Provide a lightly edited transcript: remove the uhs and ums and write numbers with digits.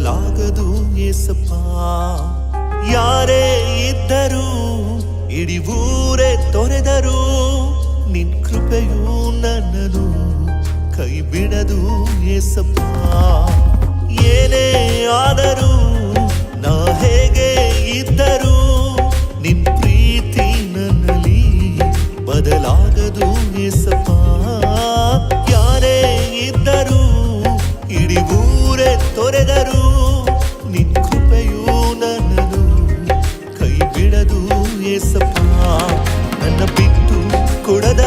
ಬದಲಾಗದು ಏಸಪ್ಪ. ಯಾರೇ ಇದ್ದರೂ ಇಡೀ ಊರೇ ತೊರೆದರು ನಿನ್ ಕೃಪೆಯು ನನ್ನನು ಕೈ ಬಿಡದು ಏಸಪ್ಪ. ಏನೇ ಆದರೂ ನಾ ಹೇಗೆ ಇದ್ದರೂ ನಿನ್ ಪ್ರೀತಿ ನನ್ನಲ್ಲಿ ಬದಲಾಗದು ಏಸಪ್ಪ. ಯಾರೇ ಇದ್ದರೂ ಇಡೀ ಊರೇ ತೊರೆದರು ನಿನ್ ಕೃಪೆಯು ನನ್ನನು ಕೈ ಬಿಡದು ಏಸಪ್ಪ. ನನ್ನ ಬಿಟ್ಟು ಕೊಡದ